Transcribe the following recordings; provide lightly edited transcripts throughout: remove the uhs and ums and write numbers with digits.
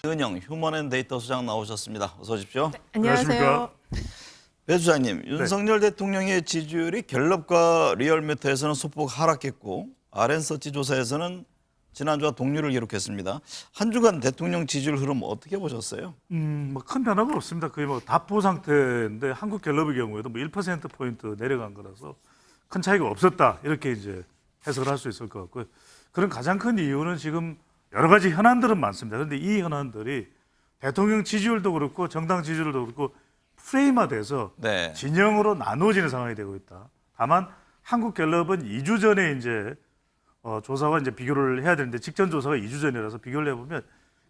배은영 휴먼앤데이터 수장 나오셨습니다. 어서 오십시오. 네, 안녕하세요. 배 수장님, 윤석열 대통령의 지지율이 갤럽과 리얼미터에서는 소폭 하락했고 RN서치 조사에서는 지난주와 동률을 기록했습니다. 한 주간 대통령 지지율 흐름 어떻게 보셨어요? 뭐 큰 변화가 없습니다. 거의 뭐 답보 상태인데 한국 갤럽의 경우에도 뭐 1%포인트 내려간 거라서 큰 차이가 없었다. 이렇게 이제 해석을 할 수 있을 것 같고요. 그런 가장 큰 이유는 지금 여러 가지 현안들은 많습니다. 그런데 이 현안들이 대통령 지지율도 그렇고 정당 지지율도 그렇고 프레임화돼서 네. 진영으로 나누어지는 상황이 되고 있다. 다만 한국 갤럽은 2주 전에 이제 조사와 이제 비교를 해야 되는데 직전 조사가 2주 전이라서 비교를 해보면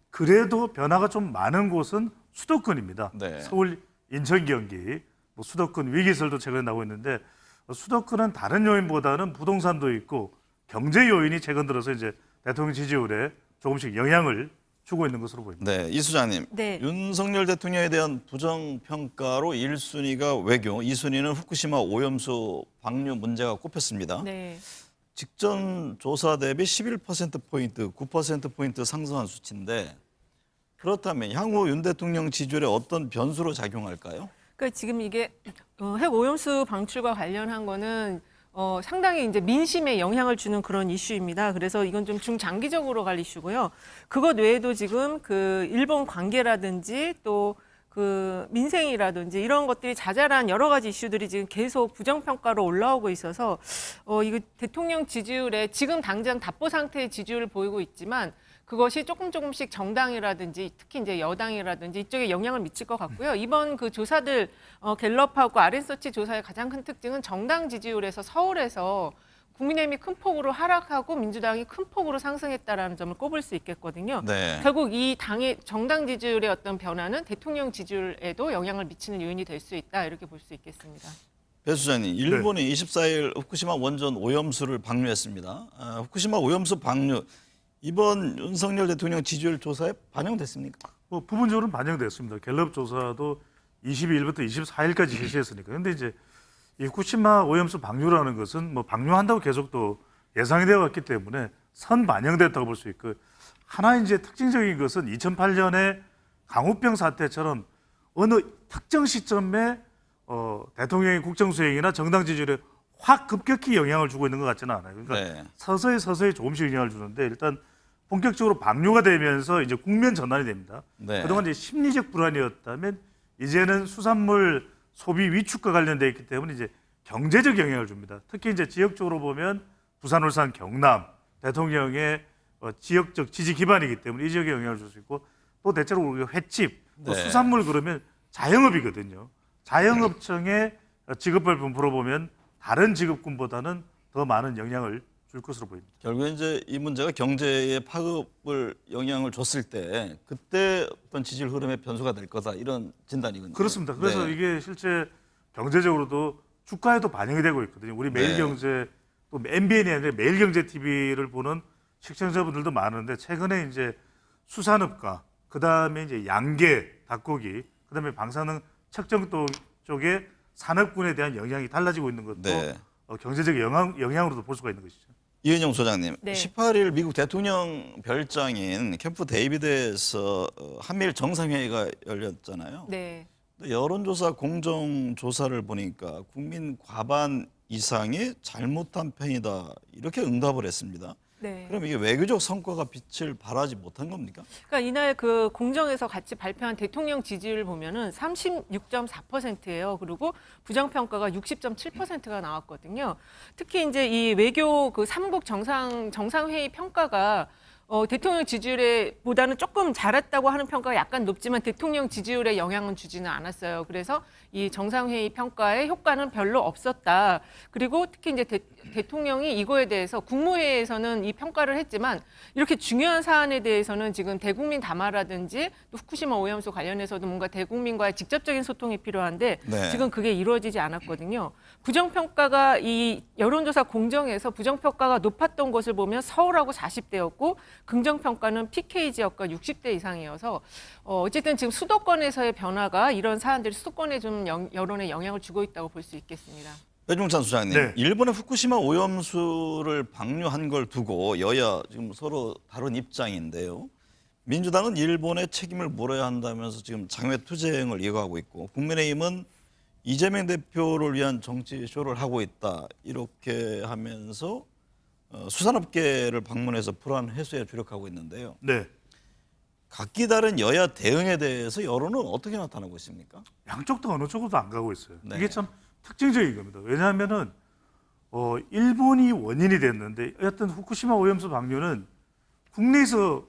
그래도 변화가 좀 많은 곳은 수도권입니다. 네. 서울, 인천, 경기, 뭐 수도권 위기설도 최근에 나오고 있는데 수도권은 다른 요인보다는 부동산도 있고 경제 요인이 최근 들어서 이제 대통령 지지율에 조금씩 영향을 주고 있는 것으로 보입니다. 네, 이 수장님. 네. 윤석열 대통령에 대한 부정평가로 1순위가 외교, 2순위는 후쿠시마 오염수 방류 문제가 꼽혔습니다. 네. 직전 조사 대비 11%포인트, 9%포인트 상승한 수치인데 그렇다면 향후 윤 대통령 지지율에 어떤 변수로 작용할까요? 그러니까 지금 이게 핵 오염수 방출과 관련한 거는 상당히 이제 민심에 영향을 주는 그런 이슈입니다. 그래서 이건 좀 중장기적으로 갈 이슈고요. 그것 외에도 지금 그 일본 관계라든지 또 그 민생이라든지 이런 것들이 자잘한 여러 가지 이슈들이 지금 계속 부정평가로 올라오고 있어서 이거 대통령 지지율에 지금 당장 답보 상태의 지지율을 보이고 있지만 그것이 조금씩 정당이라든지 특히 이제 여당이라든지 이쪽에 영향을 미칠 것 같고요. 이번 그 조사들 갤럽하고 RN서치 조사의 가장 큰 특징은 정당 지지율에서 서울에서 국민의힘이 큰 폭으로 하락하고 민주당이 큰 폭으로 상승했다라는 점을 꼽을 수 있겠거든요. 네. 결국 이 당의 정당 지지율의 어떤 변화는 대통령 지지율에도 영향을 미치는 요인이 될 수 있다 이렇게 볼 수 있겠습니다. 배 수장님, 일본이 24일 후쿠시마 원전 오염수를 방류했습니다. 후쿠시마 오염수 방류 이번 윤석열 대통령 지지율 조사에 반영됐습니까? 뭐 부분적으로는 반영됐습니다. 갤럽 조사도 22일부터 24일까지 실시했으니까. 그런데 이제 이 후쿠시마 오염수 방류라는 것은 뭐 방류한다고 계속 또 예상이 되어 왔기 때문에 선 반영됐다고 볼 수 있고 하나 이제 특징적인 것은 2008년에 강우병 사태처럼 어느 특정 시점에 대통령의 국정 수행이나 정당 지지율에 확 급격히 영향을 주고 있는 것 같지는 않아요. 그러니까 네. 서서히 조금씩 영향을 주는데 일단 본격적으로 방류가 되면서 이제 국면 전환이 됩니다. 네. 그동안 이제 심리적 불안이었다면 이제는 수산물 소비 위축과 관련되어 있기 때문에 이제 경제적 영향을 줍니다. 특히 이제 지역적으로 보면 부산, 울산, 경남 대통령의 지역적 지지 기반이기 때문에 이 지역에 영향을 줄 수 있고 또 대체로 우리가 횟집, 또 네. 수산물 그러면 자영업이거든요. 자영업청의 지급벌분 물어보면 다른 지급군보다는 더 많은 영향을 줄 것으로 보입니다. 결국에 이제 이 문제가 경제에 파급을 영향을 줬을 때 그때 어떤 지지율 흐름의 변수가 될 거다 이런 진단이군요. 그렇습니다. 그래서 네. 이게 실제 경제적으로도 주가에도 반영이 되고 있거든요. 우리 네. 매일경제 또 MBN이 아니라 매일경제 TV를 보는 시청자분들도 많은데 최근에 이제 수산업과 그다음에 이제 양계, 닭고기, 그다음에 방사능 측정 쪽에 산업군에 대한 영향이 달라지고 있는 것도 네. 경제적 영향으로도 볼 수가 있는 것이죠. 이은영 소장님, 네. 18일 미국 대통령 별장인 캠프 데이비드에서 한미일 정상회의가 열렸잖아요. 네. 여론조사 공정조사를 보니까 국민 과반 이상이 잘못한 편이다 이렇게 응답을 했습니다. 네. 그럼 이게 외교적 성과가 빛을 발하지 못한 겁니까? 그러니까 이날 그 공정에서 같이 발표한 대통령 지지율 보면은 36.4%예요. 그리고 부정평가가 60.7%가 나왔거든요. 특히 이제 이 외교 그 삼국 정상회의 평가가 대통령 지지율에 보다는 조금 잘했다고 하는 평가가 약간 높지만 대통령 지지율에 영향은 주지는 않았어요. 그래서 이 정상회의 평가의 효과는 별로 없었다. 그리고 특히 이제 대통령이 이거에 대해서 국무회의에서는 이 평가를 했지만 이렇게 중요한 사안에 대해서는 지금 대국민 담화라든지 또 후쿠시마 오염수 관련해서도 뭔가 대국민과의 직접적인 소통이 필요한데 네. 지금 그게 이루어지지 않았거든요. 부정평가가 이 여론조사 공정에서 부정평가가 높았던 것을 보면 서울하고 40대였고 긍정평가는 PK 지역과 60대 이상이어서 어쨌든 지금 수도권에서의 변화가 이런 사안들이 수도권에 좀 여론에 영향을 주고 있다고 볼 수 있겠습니다. 배종찬 수장님, 네. 일본의 후쿠시마 오염수를 방류한 걸 두고 여야 지금 서로 다른 입장인데요. 민주당은 일본에 책임을 물어야 한다면서 지금 장외 투쟁을 이어가고 있고 국민의힘은 이재명 대표를 위한 정치 쇼를 하고 있다 이렇게 하면서 수산업계를 방문해서 불안 해소에 주력하고 있는데요. 네. 각기 다른 여야 대응에 대해서 여론은 어떻게 나타나고 있습니까? 양쪽도 어느 쪽으로도 안 가고 있어요. 네. 이게 참 특징적인 겁니다. 왜냐하면은 일본이 원인이 됐는데 여하튼 후쿠시마 오염수 방류는 국내에서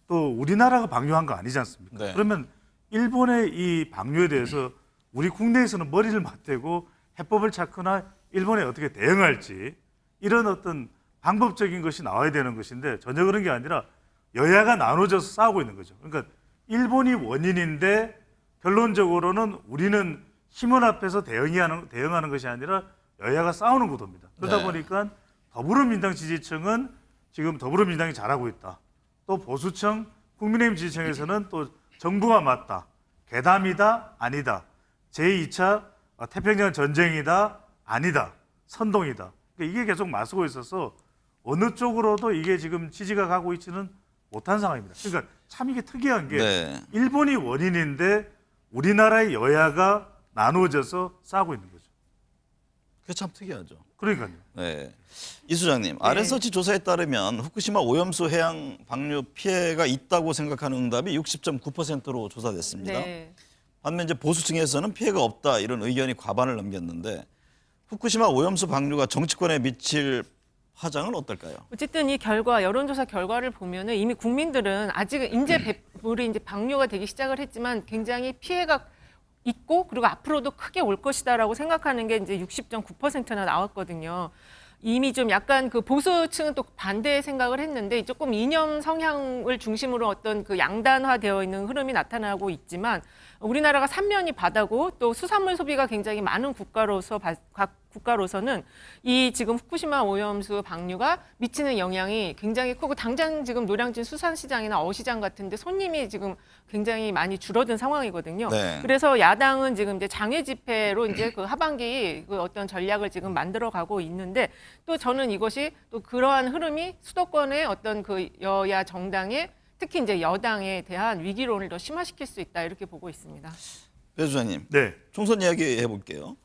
또 우리나라가 방류한 거 아니지 않습니까? 네. 그러면 일본의 이 방류에 대해서 우리 국내에서는 머리를 맞대고 해법을 찾거나 일본에 어떻게 대응할지 이런 어떤 방법적인 것이 나와야 되는 것인데 전혀 그런 게 아니라 여야가 나눠져서 싸우고 있는 거죠. 그러니까 일본이 원인인데 결론적으로는 우리는 힘을 합해서 대응하는 것이 아니라 여야가 싸우는 구도입니다. 그러다 네. 보니까 더불어민주당 지지층은 지금 더불어민주당이 잘하고 있다. 또 보수층, 국민의힘 지지층에서는 또 정부가 맞다. 괴담이다, 아니다. 제2차 태평양 전쟁이다, 아니다. 선동이다. 그러니까 이게 계속 맞서고 있어서 어느 쪽으로도 이게 지금 지지가 가고 있지는 못한 상황입니다. 그러니까 참 이게 특이한 게 네. 일본이 원인인데 우리나라의 여야가 나누어져서 싸우고 있는 거죠. 그게 참 특이하죠. 그러니까요. 네. 이 수장님, 아랜서치 조사에 따르면 후쿠시마 오염수 해양 방류 피해가 있다고 생각하는 응답이 60.9%로 조사됐습니다. 네. 반면 이제 보수층에서는 피해가 없다 이런 의견이 과반을 넘겼는데 후쿠시마 오염수 방류가 정치권에 미칠 파장은 어떨까요? 어쨌든 이 결과 여론조사 결과를 보면은 이미 국민들은 아직은 이제 우리 이제 방류가 되기 시작을 했지만 굉장히 피해가 있고 그리고 앞으로도 크게 올 것이다라고 생각하는 게 이제 60.9%나 나왔거든요. 이미 좀 약간 그 보수층은 또 반대의 생각을 했는데 조금 이념 성향을 중심으로 어떤 그 양단화되어 있는 흐름이 나타나고 있지만 우리나라가 삼면이 바다고 또 수산물 소비가 굉장히 많은 국가로서는 이 지금 후쿠시마 오염수 방류가 미치는 영향이 굉장히 크고 당장 지금 노량진 수산시장이나 어시장 같은데 손님이 지금 굉장히 많이 줄어든 상황이거든요. 네. 그래서 야당은 지금 이제 장외 집회로 이제 그 하반기 그 어떤 전략을 지금 만들어가고 있는데 또 저는 이것이 또 그러한 흐름이 수도권의 어떤 그 여야 정당의 특히 이제 여당에 대한 위기론을 더 심화시킬 수 있다 이렇게 보고 있습니다. 배 수장님, 네. 총선 이야기 해볼게요.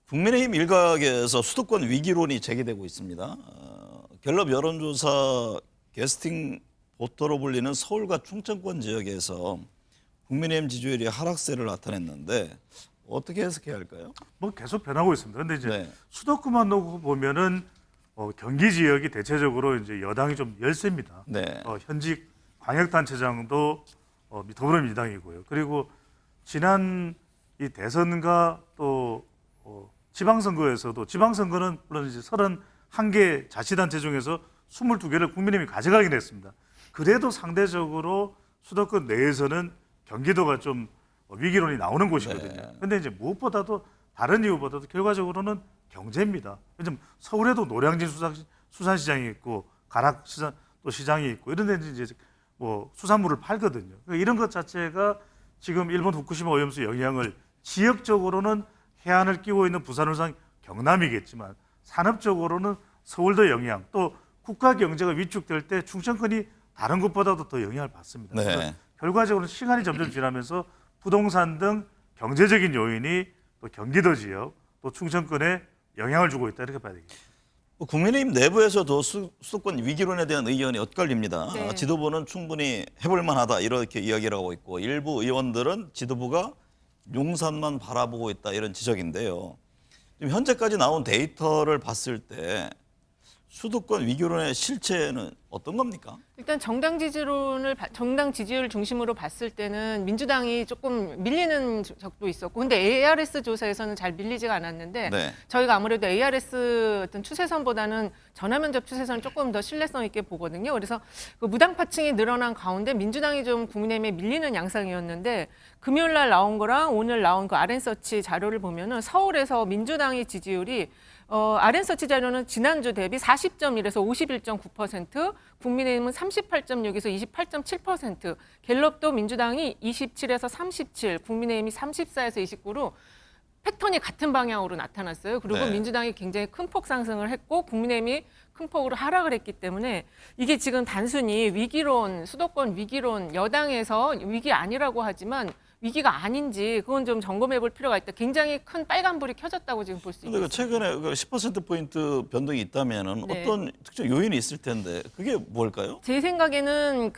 국민의힘 일각에서 수도권 위기론이 제기되고 있습니다. 갤럽 여론조사 게스팅 보터로 불리는 서울과 충청권 지역에서 국민의힘 지지율이 하락세를 나타냈는데 어떻게 해석해야 할까요? 뭐 계속 변하고 있습니다. 근데 이제 네. 수도권만 놓고 보면은 경기 지역이 대체적으로 이제 여당이 좀 열세입니다. 네. 현직 광역단체장도 더불어민주당이고요. 그리고 지난 이 대선과 또 지방선거에서도 지방선거는 물론 이제 31개 자치단체 중에서 22개를 국민의힘이 가져가긴 했습니다. 그래도 상대적으로 수도권 내에서는 경기도가 좀 위기론이 나오는 곳이거든요. 그런데 이제 무엇보다도 다른 이유보다도 결과적으로는 경제입니다. 왜냐면 서울에도 노량진 수산시장이 있고 가락 또 시장이 있고 이런 데 이제 뭐 수산물을 팔거든요. 그러니까 이런 것 자체가 지금 일본 후쿠시마 오염수 영향을 지역적으로는 해안을 끼고 있는 부산, 울산, 경남이겠지만 산업적으로는 서울도 영향, 또 국가 경제가 위축될 때 충청권이 다른 곳보다도 더 영향을 받습니다. 네. 그래서 결과적으로 시간이 점점 지나면서 부동산 등 경제적인 요인이 또 경기도 지역, 또 충청권에 영향을 주고 있다 이렇게 봐야 되겠죠. 국민의힘 내부에서도 수도권 위기론에 대한 의견이 엇갈립니다. 네. 지도부는 충분히 해볼 만하다 이렇게 이야기를 하고 있고 일부 의원들은 지도부가 용산만 바라보고 있다 이런 지적인데요. 지금 현재까지 나온 데이터를 봤을 때 수도권 위기론의 실체는 어떤 겁니까? 일단 정당 지지율 중심으로 봤을 때는 민주당이 조금 밀리는 적도 있었고, 근데 ARS 조사에서는 잘 밀리지가 않았는데 네. 저희가 아무래도 ARS 어떤 추세선보다는 전화면접 추세선을 조금 더 신뢰성 있게 보거든요. 그래서 그 무당파층이 늘어난 가운데 민주당이 좀 국민의힘에 밀리는 양상이었는데 금요일 날 나온 거랑 오늘 나온 그 아랜서치 자료를 보면은 서울에서 민주당의 지지율이 아랜서치 자료는 지난주 대비 40.1에서 51.9%, 국민의힘은 38.6에서 28.7%, 갤럽도 민주당이 27에서 37, 국민의힘이 34에서 29로 패턴이 같은 방향으로 나타났어요. 그리고 네. 민주당이 굉장히 큰 폭 상승을 했고 국민의힘이 큰 폭으로 하락을 했기 때문에 이게 지금 단순히 위기론, 수도권 위기론, 여당에서 위기 아니라고 하지만 위기가 아닌지 그건 좀 점검해 볼 필요가 있다. 굉장히 큰 빨간불이 켜졌다고 지금 볼 수 근데 그 있습니다. 최근에 그 10%포인트 변동이 있다면은 네. 어떤 특정 요인이 있을 텐데 그게 뭘까요? 제 생각에는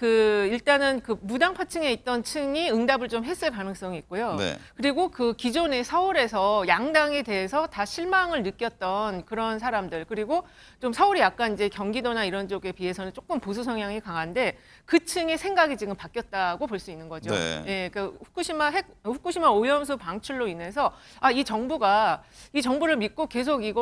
일단은 무당파층에 있던 층이 응답을 좀 했을 가능성이 있고요. 네. 그리고 그 기존의 서울에서 양당에 대해서 다 실망을 느꼈던 그런 사람들, 그리고 좀 서울이 약간 이제 경기도나 이런 쪽에 비해서는 조금 보수 성향이 강한데 그 층의 생각이 지금 바뀌었다고 볼 수 있는 거죠. 네. 예, 그 후쿠시마 오염수 방출로 인해서 이 정부를 믿고 계속 이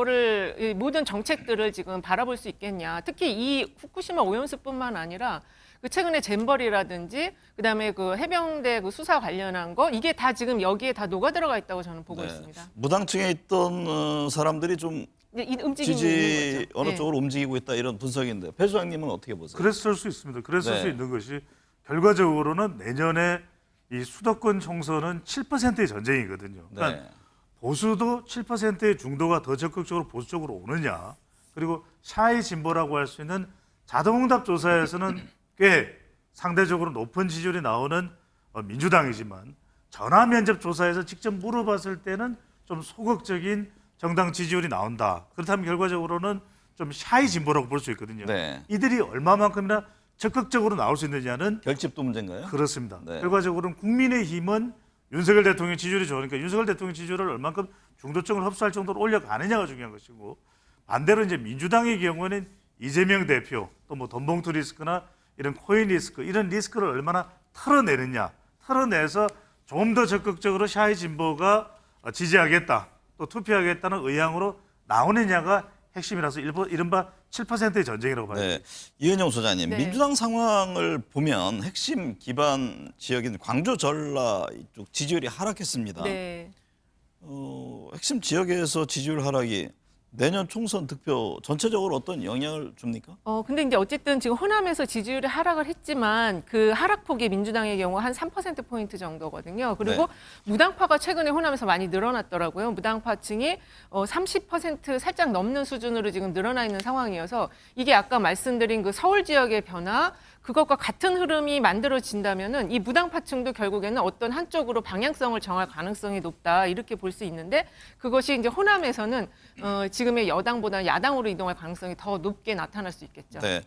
모든 정책들을 지금 바라볼 수 있겠냐. 특히 이 후쿠시마 오염수뿐만 아니라 그 최근에 잼버리라든지 그다음에 그 해병대 그 수사 관련한 거 이게 다 지금 여기에 다 녹아 들어가 있다고 저는 보고 네. 있습니다. 무당층에 있던 사람들이 좀 이 움직임이 있는 지지 거죠. 어느 네. 쪽으로 움직이고 있다 이런 분석인데 배 소장님은 어떻게 보세요? 그랬을 수 있습니다. 그랬을 네. 수 있는 것이 결과적으로는 내년에 이 수도권 총선은 7%의 전쟁이거든요. 그러니까 네. 보수도 7%의 중도가 더 적극적으로 보수 쪽으로 오느냐, 그리고 샤이 진보라고 할 수 있는 자동응답 조사에서는 꽤 상대적으로 높은 지지율이 나오는 민주당이지만 전화 면접 조사에서 직접 물어봤을 때는 좀 소극적인 정당 지지율이 나온다. 그렇다면 결과적으로는 좀 샤이 진보라고 볼 수 있거든요. 네. 이들이 얼마만큼이나 적극적으로 나올 수 있느냐는 결집도 문제인가요? 그렇습니다. 네. 결과적으로는 국민의힘은 윤석열 대통령 지지율이 좋으니까 윤석열 대통령 지지율을 얼만큼 중도층을 흡수할 정도로 올려가느냐가 중요한 것이고, 반대로 이제 민주당의 경우는 이재명 대표 또 뭐 돈봉투 리스크나 이런 코인 리스크 이런 리스크를 얼마나 털어내느냐, 털어내서 좀 더 적극적으로 샤이 진보가 지지하겠다 또 투표하겠다는 의향으로 나오느냐가 핵심이라서 이른바 7%의 전쟁이라고 봐요. 네. 이은영 소장님, 네. 민주당 상황을 보면 핵심 기반 지역인 광주 전라 이쪽 지지율이 하락했습니다. 네. 핵심 지역에서 지지율 하락이 내년 총선 득표 전체적으로 어떤 영향을 줍니까? 근데 이제 어쨌든 지금 호남에서 지지율이 하락을 했지만 그 하락폭이 민주당의 경우 한 3%포인트 정도거든요. 그리고 네. 무당파가 최근에 호남에서 많이 늘어났더라고요. 무당파층이 30% 살짝 넘는 수준으로 지금 늘어나 있는 상황이어서 이게 아까 말씀드린 그 서울 지역의 변화, 그것과 같은 흐름이 만들어진다면은 이 무당파층도 결국에는 어떤 한쪽으로 방향성을 정할 가능성이 높다 이렇게 볼 수 있는데, 그것이 이제 호남에서는 지금의 여당보다 야당으로 이동할 가능성이 더 높게 나타날 수 있겠죠. 네.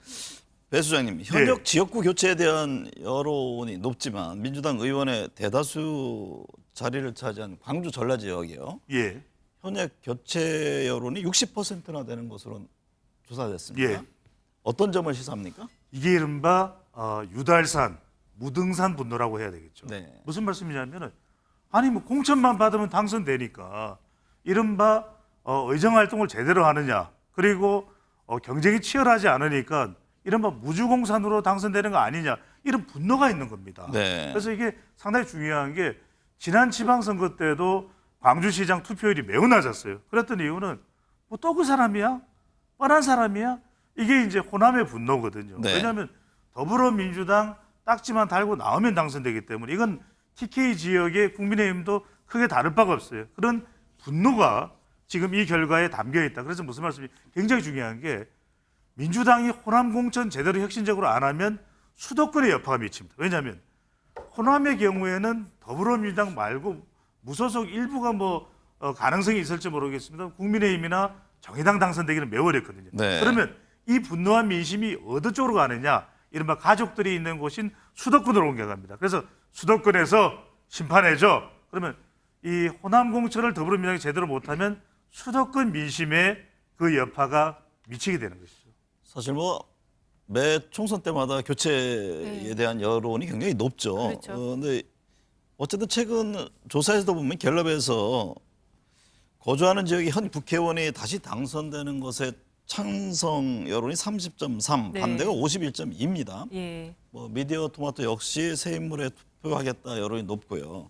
배 소장님, 현역 지역구 교체에 대한 여론이 높지만 민주당 의원의 대다수 자리를 차지한 광주 전라 지역이요. 예. 현역 교체 여론이 60%나 되는 것으로 조사됐습니다. 예. 어떤 점을 시사합니까? 이게 이른바 유달산, 무등산 분노라고 해야 되겠죠. 네. 무슨 말씀이냐면은 아니 뭐 공천만 받으면 당선되니까 이른바 의정 활동을 제대로 하느냐, 그리고 경쟁이 치열하지 않으니까 이른바 무주공산으로 당선되는 거 아니냐, 이런 분노가 있는 겁니다. 네. 그래서 이게 상당히 중요한 게 지난 지방선거 때도 광주시장 투표율이 매우 낮았어요. 그랬던 이유는 뭐 또 그 사람이야? 뻔한 사람이야? 이게 이제 호남의 분노거든요. 네. 왜냐하면 더불어민주당 딱지만 달고 나오면 당선되기 때문에 이건 TK 지역의 국민의힘도 크게 다를 바가 없어요. 그런 분노가 지금 이 결과에 담겨 있다. 그래서 무슨 말씀이 굉장히 중요한 게 민주당이 호남 공천 제대로 혁신적으로 안 하면 수도권에 여파가 미칩니다. 왜냐하면 호남의 경우에는 더불어민주당 말고 무소속 일부가 가능성이 있을지 모르겠습니다. 국민의힘이나 정의당 당선되기는 매우 어렵거든요. 네. 그러면 이 분노한 민심이 어느 쪽으로 가느냐, 이른바 가족들이 있는 곳인 수도권으로 옮겨갑니다. 그래서 수도권에서 심판해줘. 그러면 이 호남 공천을 더불어민주당이 제대로 못하면 수도권 민심에 그 여파가 미치게 되는 것이죠. 사실 매 총선 때마다 교체에 대한 여론이 굉장히 높죠. 그렇죠. 근데 어쨌든 최근 조사에서도 보면 갤럽에서 거주하는 지역의 현 국회의원이 다시 당선되는 것에 찬성 여론이 30.3, 네. 반대가 51.2입니다. 예. 미디어 토마토 역시 새 인물에 투표하겠다 여론이 높고요.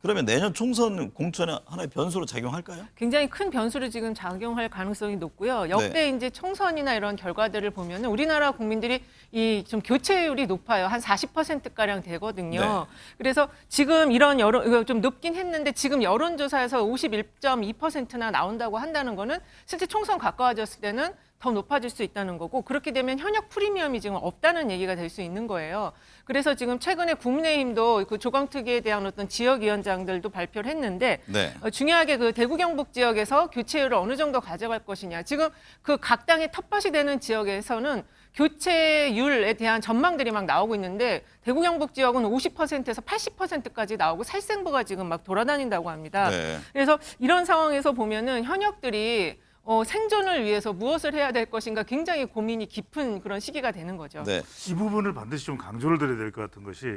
그러면 내년 총선 공천에 하나의 변수로 작용할까요? 굉장히 큰 변수를 지금 작용할 가능성이 높고요. 역대 이제 총선이나 이런 결과들을 보면은 우리나라 국민들이 이 좀 교체율이 높아요. 한 40%가량 되거든요. 네. 그래서 지금 이런 여론 이거 좀 높긴 했는데 지금 여론조사에서 51.2%나 나온다고 한다는 거는 실제 총선 가까워졌을 때는 더 높아질 수 있다는 거고 그렇게 되면 현역 프리미엄이 지금 없다는 얘기가 될 수 있는 거예요. 그래서 지금 최근에 국민의힘도 그 조강특위에 대한 어떤 지역위원장들도 발표를 했는데 네. 중요하게 그 대구 경북 지역에서 교체율을 어느 정도 가져갈 것이냐. 지금 그 각 당의 텃밭이 되는 지역에서는 교체율에 대한 전망들이 막 나오고 있는데 대구 경북 지역은 50%에서 80%까지 나오고 살생부가 지금 막 돌아다닌다고 합니다. 네. 그래서 이런 상황에서 보면은 현역들이 생존을 위해서 무엇을 해야 될 것인가 굉장히 고민이 깊은 그런 시기가 되는 거죠. 네. 이 부분을 반드시 좀 강조를 드려야 될 것 같은 것이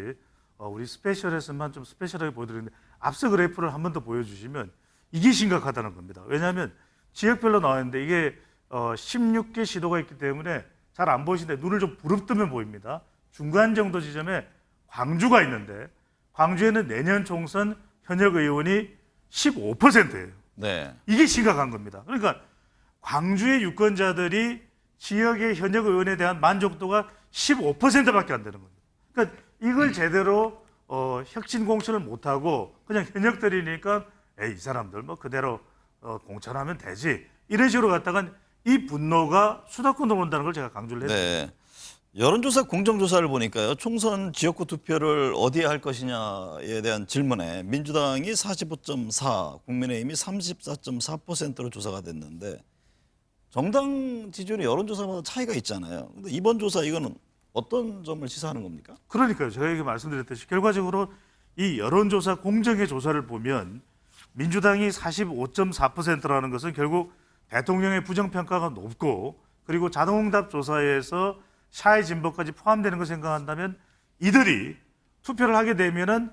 우리 스페셜에서만 좀 스페셜하게 보여드리는데 앞서 그래프를 한 번 더 보여주시면 이게 심각하다는 겁니다. 왜냐하면 지역별로 나왔는데 이게 16개 시도가 있기 때문에 잘 안 보이시는데 눈을 좀 부릅뜨면 보입니다. 중간 정도 지점에 광주가 있는데 광주에는 내년 총선 현역 의원이 15%예요. 네. 이게 심각한 겁니다. 그러니까 광주의 유권자들이 지역의 현역 의원에 대한 만족도가 15%밖에 안 되는 겁니다. 그러니까 이걸 제대로 혁신 공천을 못하고 그냥 현역들이니까 에이, 이 사람들 뭐 그대로 공천하면 되지 이런 식으로 갔다가 이 분노가 수도권으로 온다는 걸 제가 강조를 했습니다. 네. 여론조사 공정조사를 보니까요. 총선 지역구 투표를 어디에 할 것이냐에 대한 질문에 민주당이 45.4, 국민의힘이 34.4%로 조사가 됐는데 정당 지지율이 여론조사마다 차이가 있잖아요. 근데 이번 조사 이거는 어떤 점을 시사하는 겁니까? 그러니까요. 제가 이게 말씀드렸듯이 결과적으로 이 여론조사 공정의 조사를 보면 민주당이 45.4%라는 것은 결국 대통령의 부정평가가 높고 그리고 자동응답 조사에서 샤이 진보까지 포함되는 걸 생각한다면 이들이 투표를 하게 되면은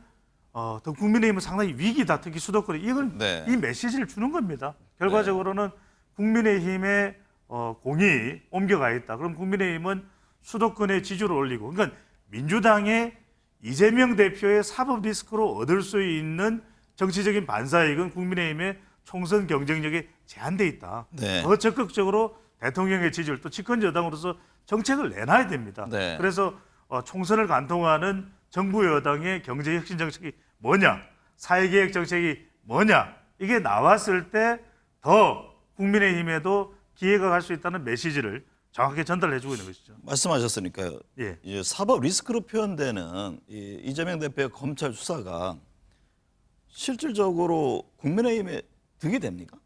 더 국민의힘은 상당히 위기다. 특히 수도권에 이걸 네. 이 메시지를 주는 겁니다. 결과적으로는 국민의힘의 공이 옮겨가 있다. 그럼 국민의힘은 수도권의 지지를 올리고 그러니까 민주당의 이재명 대표의 사법 리스크로 얻을 수 있는 정치적인 반사이익은 국민의힘의 총선 경쟁력에 제한돼 있다. 네. 더 적극적으로 대통령의 지지를 또 집권 여당으로서 정책을 내놔야 됩니다. 네. 그래서 총선을 관통하는 정부 여당의 경제 혁신 정책이 뭐냐, 사회계획 정책이 뭐냐 이게 나왔을 때 더 국민의힘에도 기회가 갈 수 있다는 메시지를 정확하게 전달해주고 있는 것이죠. 말씀하셨으니까요. 예. 이제 사법 리스크로 표현되는 이재명 대표의 검찰 수사가 실질적으로 국민의힘에 득이 됩니까?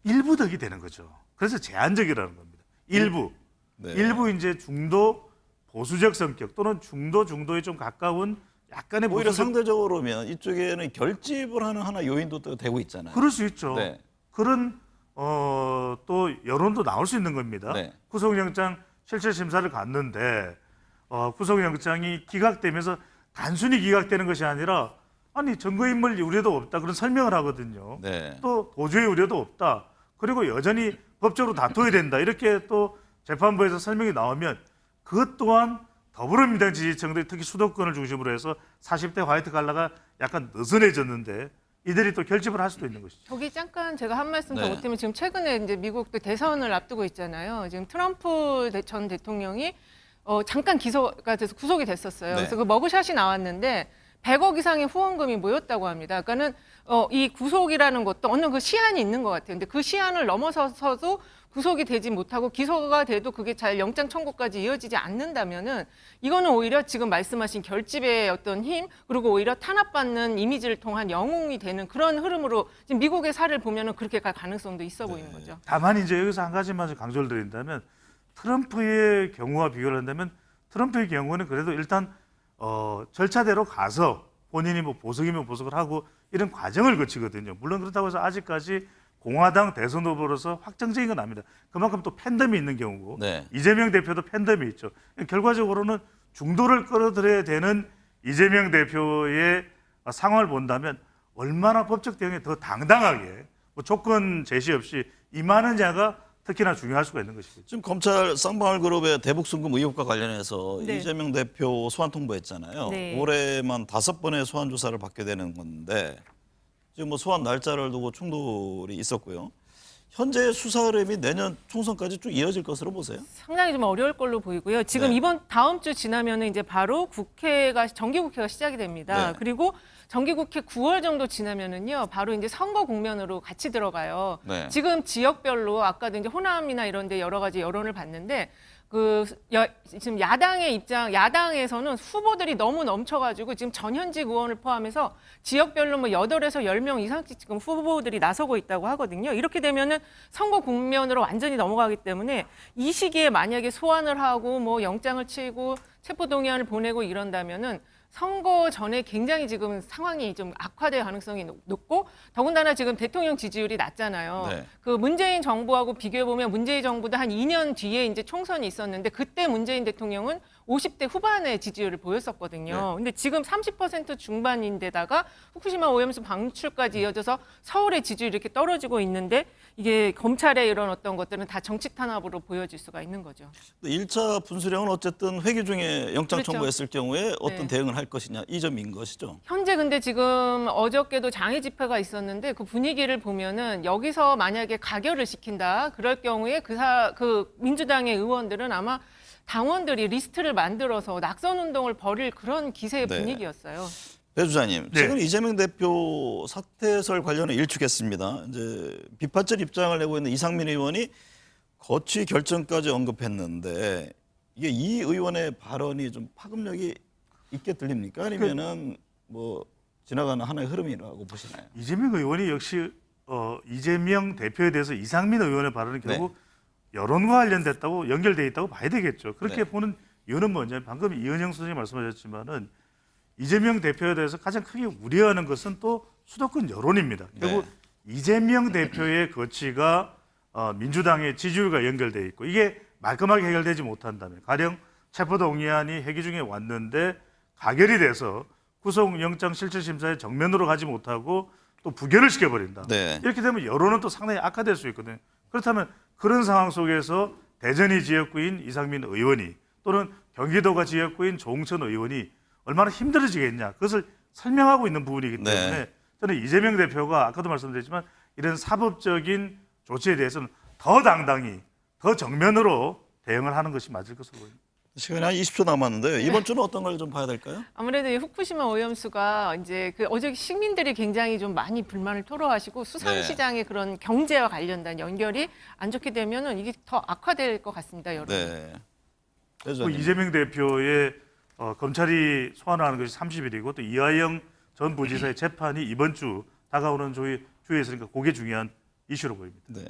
일부 덕이 되는 거죠. 그래서 제한적이라는 겁니다. 일부. 네. 일부 이제 중도 보수적 성격 또는 중도에 좀 가까운 약간의 오히려 보수적 상대적으로면 이쪽에는 결집을 하는 하나 요인도 또 되고 있잖아요. 그럴 수 있죠. 네. 그런 또 여론도 나올 수 있는 겁니다. 네. 구속영장 실질 심사를 갔는데 구속영장이 기각되면서 단순히 기각되는 것이 아니라 아니 증거인멸 우려도 없다 그런 설명을 하거든요. 네. 또 도주의 우려도 없다. 그리고 여전히 법적으로 다퉈야 된다. 이렇게 또 재판부에서 설명이 나오면 그것 또한 더불어민주당 지지층들이 특히 수도권을 중심으로 해서 40대 화이트 갈라가 약간 느슨해졌는데 이들이 또 결집을 할 수도 있는 것이죠. 저기 잠깐 제가 한 말씀 더 네. 보태면 지금 최근에 이제 미국도 대선을 앞두고 있잖아요. 지금 트럼프 전 대통령이 잠깐 기소가 돼서 구속이 됐었어요. 네. 그래서 그 머그샷이 나왔는데 100억 이상의 후원금이 모였다고 합니다. 그러니까는 이 구속이라는 것도 어느 그 시한이 있는 것 같아요. 근데 그 시한을 넘어서서도 구속이 되지 못하고 기소가 돼도 그게 잘 영장 청구까지 이어지지 않는다면은 이거는 오히려 지금 말씀하신 결집의 어떤 힘 그리고 오히려 탄압받는 이미지를 통한 영웅이 되는 그런 흐름으로 지금 미국의 사례를 보면은 그렇게 갈 가능성도 있어 보이는 거죠. 다만 이제 여기서 한 가지만 강조를 드린다면 트럼프의 경우와 비교를 한다면 트럼프의 경우는 그래도 일단 절차대로 가서 본인이 뭐 보석이면 보석을 하고 이런 과정을 거치거든요. 물론 그렇다고 해서 아직까지 공화당 대선 후보로서 확정적인 건 아닙니다. 그만큼 또 팬덤이 있는 경우고 네. 이재명 대표도 팬덤이 있죠. 결과적으로는 중도를 끌어들여야 되는 이재명 대표의 상황을 본다면 얼마나 법적 대응에 더 당당하게 뭐 조건 제시 없이 임하느냐가 특히나 중요할 수가 있는 것이죠. 지금 검찰 쌍방울그룹의 대북송금 의혹과 관련해서 네. 이재명 대표 소환 통보했잖아요. 네. 올해만 5번의 소환 조사를 받게 되는 건데 지금 뭐 소환 날짜를 두고 충돌이 있었고요. 현재 수사 흐름이 내년 총선까지 쭉 이어질 것으로 보세요. 상당히 좀 어려울 걸로 보이고요. 지금 네. 이번 다음 주 지나면은 이제 바로 정기국회가 시작이 됩니다. 네. 그리고 정기국회 9월 정도 지나면은요, 바로 이제 선거 국면으로 같이 들어가요. 네. 지금 지역별로 아까도 이제 호남이나 이런데 여러 가지 여론을 봤는데 지금 야당에서는 후보들이 너무 넘쳐가지고 지금 전현직 의원을 포함해서 지역별로 뭐 8에서 10명 이상씩 지금 후보들이 나서고 있다고 하거든요. 이렇게 되면은 선거 국면으로 완전히 넘어가기 때문에 이 시기에 만약에 소환을 하고 뭐 영장을 치고 체포동의안을 보내고 이런다면은 선거 전에 굉장히 지금 상황이 좀 악화될 가능성이 높고 더군다나 지금 대통령 지지율이 낮잖아요. 네. 그 문재인 정부하고 비교해 보면 문재인 정부도 한 2년 뒤에 이제 총선이 있었는데 그때 문재인 대통령은 50대 후반의 지지율을 보였었거든요. 네. 근데 지금 30% 중반인데다가 후쿠시마 오염수 방출까지 이어져서 서울의 지지율이 이렇게 떨어지고 있는데 이게 검찰의 이런 어떤 것들은 다 정치 탄압으로 보여질 수가 있는 거죠. 1차 분수령은 어쨌든 회기 중에 영장 그렇죠. 청구했을 경우에 어떤 네. 대응을 할 것이냐 이 점인 것이죠. 현재 근데 지금 어저께도 장애 집회가 있었는데 그 분위기를 보면은 여기서 만약에 가결을 시킨다 그럴 경우에 그 민주당의 의원들은 아마 당원들이 리스트를 만들어서 낙선 운동을 벌일 그런 기세의 네. 분위기였어요. 배 주장님, 네. 최근 이재명 대표 사퇴설 관련해 일축했습니다. 이제 비판적 입장을 내고 있는 이상민 의원이 거취 결정까지 언급했는데 이게 이 의원의 발언이 좀 파급력이 있게 들립니까? 아니면은 뭐 지나가는 하나의 흐름이라고 보시나요? 이재명 의원이 역시 이재명 대표에 대해서 이상민 의원의 발언이 결국 여론과 관련됐다고 연결돼 있다고 봐야 되겠죠. 그렇게 네. 보는 이유는 뭐냐면 방금 이은영 선생님 말씀하셨지만은 이재명 대표에 대해서 가장 크게 우려하는 것은 또 수도권 여론입니다. 결국 이재명 대표의 거취가 민주당의 지지율과 연결돼 있고 이게 말끔하게 해결되지 못한다면 가령 체포동의안이 회기 중에 왔는데 가결이 돼서 구속영장 실질심사에 정면으로 가지 못하고 또 부결을 시켜버린다. 네. 이렇게 되면 여론은 또 상당히 악화될 수 있거든요. 그렇다면 그런 상황 속에서 대전이 지역구인 이상민 의원이 또는 경기도가 지역구인 조홍천 의원이 얼마나 힘들어지겠냐. 그것을 설명하고 있는 부분이기 때문에 네. 저는 이재명 대표가 아까도 말씀드렸지만 이런 사법적인 조치에 대해서는 더 당당히 더 정면으로 대응을 하는 것이 맞을 것으로 보입니다. 시간이 한 20초 남았는데요. 이번 주는 어떤 걸 좀 봐야 될까요? 아무래도 이 후쿠시마 오염수가 이제 어제 시민들이 굉장히 좀 많이 불만을 토로하시고 수산시장의 그런 경제와 관련된 연결이 안 좋게 되면은 이게 더 악화될 것 같습니다, 여러분. 네. 배 또 주장님. 이재명 대표의 검찰이 소환하는 것이 30일이고 또 이하영 전 부지사의 재판이 이번 주 다가오는 주에 있으니까 그게 중요한 이슈로 보입니다. 네.